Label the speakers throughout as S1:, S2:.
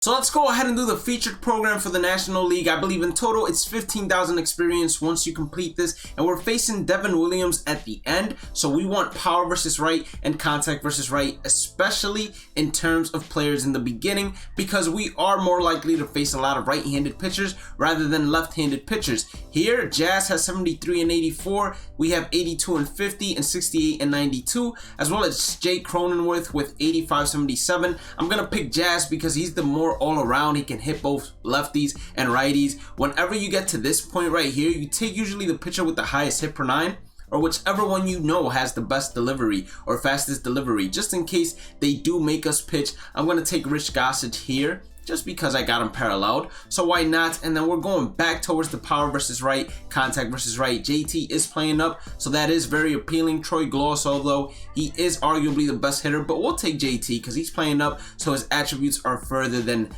S1: So let's go ahead and do the featured program for the National League. I believe in total it's 15,000 experience once you complete this, and we're facing Devin Williams at the end. So we want power versus right and contact versus right, especially in terms of players in the beginning, because we are more likely to face a lot of right-handed pitchers rather than left-handed pitchers. Here, Jazz has 73 and 84. We have 82 and 50 and 68 and 92, as well as Jake Cronenworth with 85, 77. I'm gonna pick Jazz because he's the more all around. He can hit both lefties and righties. Whenever you get to this point right here, you take usually the pitcher with the highest hit per nine, or whichever one you know has the best delivery or fastest delivery, just in case they do make us pitch. I'm going to take Rich Gossage here just because I got him paralleled, so why not? And then we're going back towards the power versus right, contact versus right. JT is playing up, so that is very appealing. Troy Gloss, although he is arguably the best hitter, but we'll take JT because he's playing up, so his attributes are further than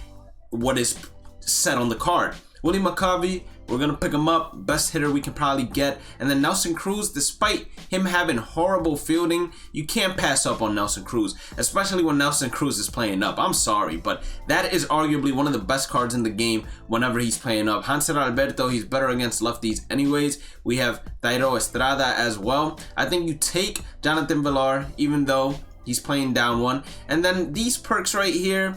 S1: what is set on the card. Willie McCovey, we're gonna pick him up, best hitter we can probably get. And then Nelson Cruz, despite him having horrible fielding, you can't pass up on Nelson Cruz, especially when Nelson Cruz is playing up. I'm sorry, but that is arguably one of the best cards in the game whenever he's playing up. Hanser Alberto, he's better against lefties anyways. We have Thairo Estrada as well. I think you take Jonathan Villar, even though he's playing down one. And then these perks right here,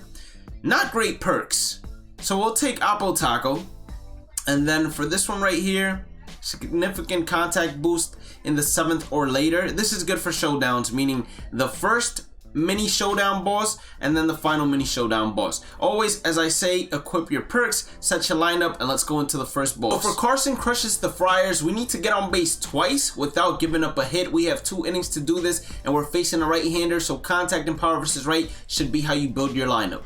S1: not great perks. So we'll take Apo Taco. And then for this one right here, significant contact boost in the 7th or later. This is good for showdowns, meaning the first mini showdown boss and then the final mini showdown boss. Always, as I say, equip your perks, set your lineup, and let's go into the first boss. So for Carson Crushes the Friars, we need to get on base twice without giving up a hit. We have 2 innings to do this, and we're facing a right-hander, so contact and power versus right should be how you build your lineup.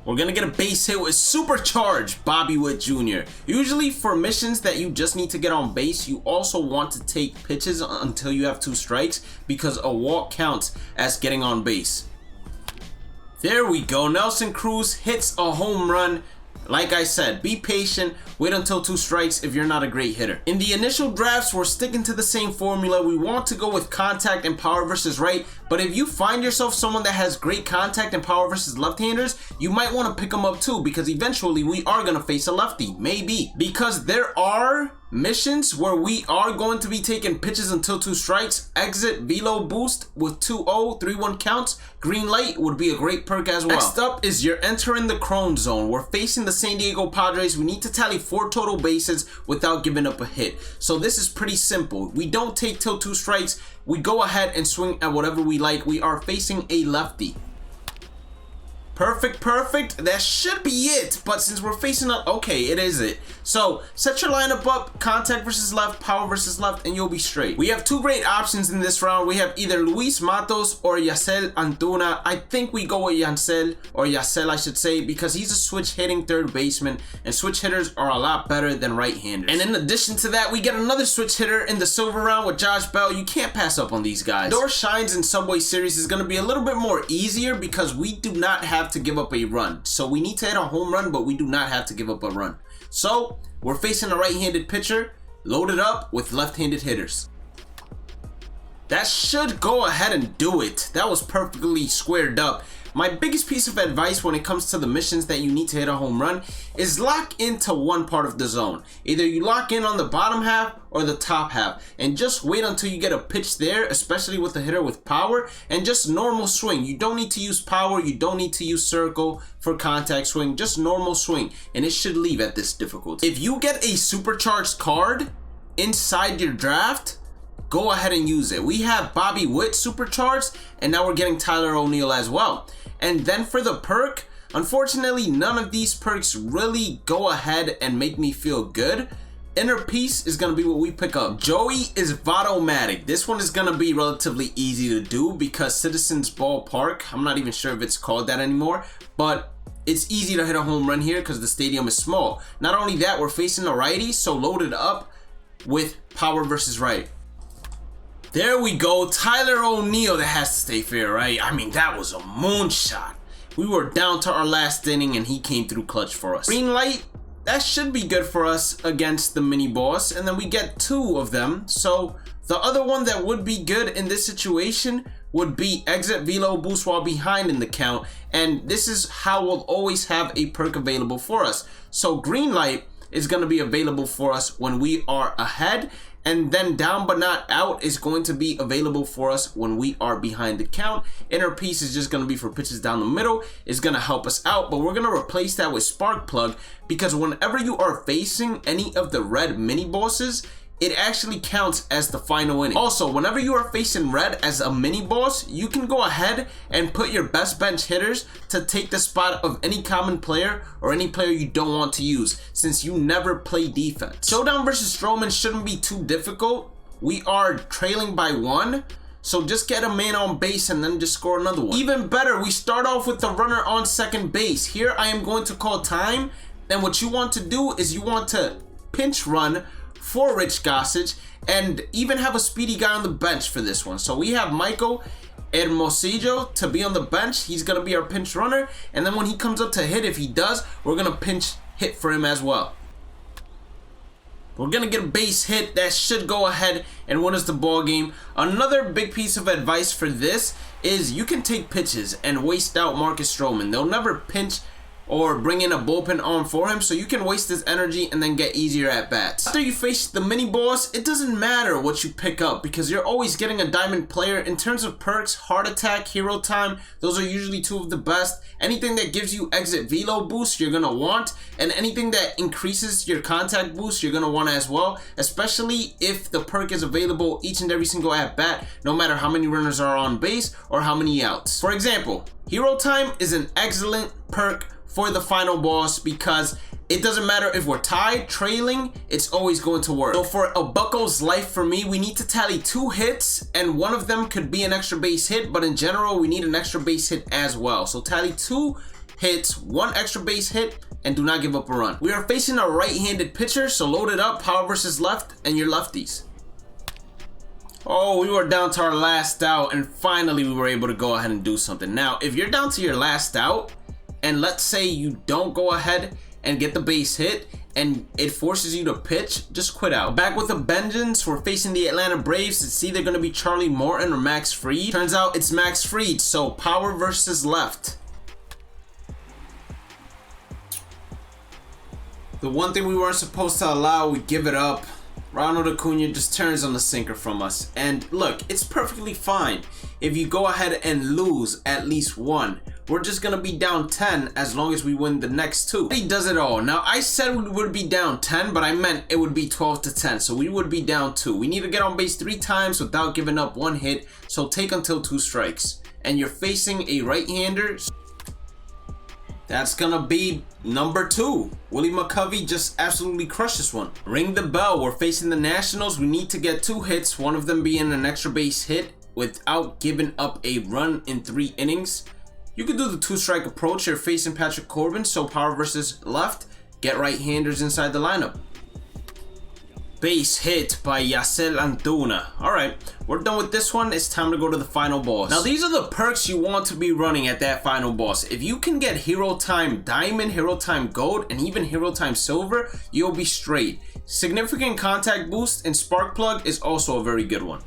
S1: We're gonna get a base hit with Supercharged Bobby Witt Jr. Usually for missions that you just need to get on base, you also want to take pitches until you have 2 strikes because a walk counts as getting on base. There we go. Nelson Cruz hits a home run. Like I said, be patient, wait until 2 strikes if you're not a great hitter. In the initial drafts, we're sticking to the same formula. We want to go with contact and power versus right, but if you find yourself someone that has great contact and power versus left-handers, you might want to pick them up too, because eventually we are going to face a lefty, maybe. Because there are missions where we are going to be taking pitches until 2 strikes. Exit velo boost with 2-0, 3-1 counts. Green light would be a great perk as well. Next up is you're entering the Crone zone. We're facing the San Diego Padres. We need to tally 4 total bases without giving up a hit. So this is pretty simple. We don't take till 2 strikes. We go ahead and swing at whatever we like. We are facing a lefty. Perfect. That should be it. But since we're facing a... Okay, it is it. So, set your lineup up. Contact versus left, power versus left, and you'll be straight. We have 2 great options in this round. We have either Luis Matos or Yasel Antuna. I think we go with Yasel, or Yasel I should say, because he's a switch hitting third baseman, and switch hitters are a lot better than right-handers. And in addition to that, we get another switch hitter in the silver round with Josh Bell. You can't pass up on these guys. Door Shines in Subway Series is going to be a little bit more easier because we do not have to give up a run. So we need to hit a home run, but we do not have to give up a run. So we're facing a right-handed pitcher loaded up with left-handed hitters. That should go ahead and do it. That was perfectly squared up. My biggest piece of advice when it comes to the missions that you need to hit a home run is lock into one part of the zone. Either you lock in on the bottom half or the top half, and just wait until you get a pitch there, especially with a hitter with power, and just normal swing. You don't need to use power, you don't need to use circle for contact swing, just normal swing, and it should leave at this difficulty. If you get a supercharged card inside your draft, go ahead and use it. We have Bobby Witt supercharged, and now we're getting Tyler O'Neill as well. And then for the perk, unfortunately, none of these perks really go ahead and make me feel good. Inner Peace is going to be what we pick up. Joey is Vodomatic. This one is going to be relatively easy to do because Citizens Ballpark, I'm not even sure if it's called that anymore, but it's easy to hit a home run here because the stadium is small. Not only that, we're facing a righty, so loaded up with power versus right. There we go, Tyler O'Neill. That has to stay fair, right? I mean, that was a moonshot. We were down to our last inning and he came through clutch for us. Green light, that should be good for us against the mini boss, and then we get 2 of them. So the other one that would be good in this situation would be exit velo boost while behind in the count, and this is how we'll always have a perk available for us. So green light is going to be available for us when we are ahead, and then down but not out is going to be available for us when we are behind the count. Inner piece is just going to be for pitches down the middle. It's going to help us out, but we're going to replace that with spark plug, because whenever you are facing any of the red mini bosses, it actually counts as the final inning. Also, whenever you are facing red as a mini boss, you can go ahead and put your best bench hitters to take the spot of any common player or any player you don't want to use, since you never play defense. Showdown versus Stroman shouldn't be too difficult. We are trailing by 1, so just get a man on base and then just score another one. Even better, we start off with the runner on second base. Here I am going to call time, and what you want to do is you want to pinch run for Rich Gossage and even have a speedy guy on the bench for this one. So we have Michael Hermosillo to be on the bench. He's going to be our pinch runner, and then when he comes up to hit, if he does, we're going to pinch hit for him as well. We're going to get a base hit that should go ahead and win us the ball game. Another big piece of advice for this is you can take pitches and waste out Marcus Stroman. They'll never pinch or bring in a bullpen arm for him, so you can waste his energy and then get easier at bats. After you face the mini boss, it doesn't matter what you pick up, because you're always getting a diamond player. In terms of perks, Heart Attack, Hero Time, those are usually 2 of the best. Anything that gives you exit velo boost, you're gonna want, and anything that increases your contact boost, you're gonna want as well, especially if the perk is available each and every single at bat, no matter how many runners are on base or how many outs. For example, Hero Time is an excellent perk for the final boss, because it doesn't matter if we're tied, trailing, it's always going to work. So for a Bucko's life for me, we need to tally 2 hits, and one of them could be an extra base hit, but in general, we need an extra base hit as well. So tally 2 hits, 1 extra base hit, and do not give up a run. We are facing a right-handed pitcher, so load it up, power versus left, and your lefties. Oh, we were down to our last out, and finally we were able to go ahead and do something. Now, if you're down to your last out, and let's say you don't go ahead and get the base hit and it forces you to pitch, just quit out. Back with a vengeance, we're facing the Atlanta Braves. It's either going to be Charlie Morton or Max Fried. Turns out it's Max Fried, so power versus left. The one thing we weren't supposed to allow, we give it up. Ronald Acuna just turns on the sinker from us. And look, it's perfectly fine if you go ahead and lose at least 1. We're just going to be down 10 as long as we win the next 2. He does it all. Now, I said we would be down 10, but I meant it would be 12 to 10. So we would be down 2. We need to get on base 3 times without giving up 1 hit. So take until 2 strikes. And you're facing a right-hander. That's gonna be number 2. Willie McCovey just absolutely crushed this one. Ring the bell. We're facing the Nationals. We need to get 2 hits, one of them being an extra base hit without giving up a run in 3 innings. You can do the 2-strike approach. You're facing Patrick Corbin, so power versus left. Get right-handers inside the lineup. Base hit by Yasel Antuna. Alright, we're done with this one. It's time to go to the final boss. Now, these are the perks you want to be running at that final boss. If you can get Hero Time Diamond, Hero Time Gold, and even Hero Time Silver, you'll be straight. Significant contact boost and spark plug is also a very good one.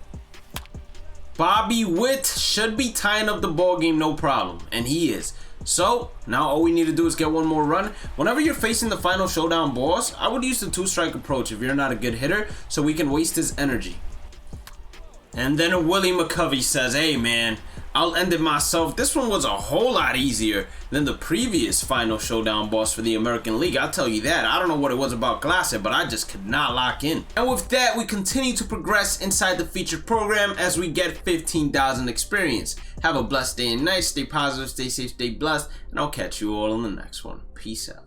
S1: Bobby Witt should be tying up the ball game, no problem, and he is. So now all we need to do is get 1 more run. Whenever you're facing the final showdown boss, I would use the 2-strike approach if you're not a good hitter, so we can waste his energy. And then Willie McCovey says, hey man, I'll end it myself. This one was a whole lot easier than the previous final showdown boss for the American League. I'll tell you that. I don't know what it was about Classic, but I just could not lock in. And with that, we continue to progress inside the featured program as we get 15,000 experience. Have a blessed day and night. Stay positive, stay safe, stay blessed, and I'll catch you all in the next one. Peace out.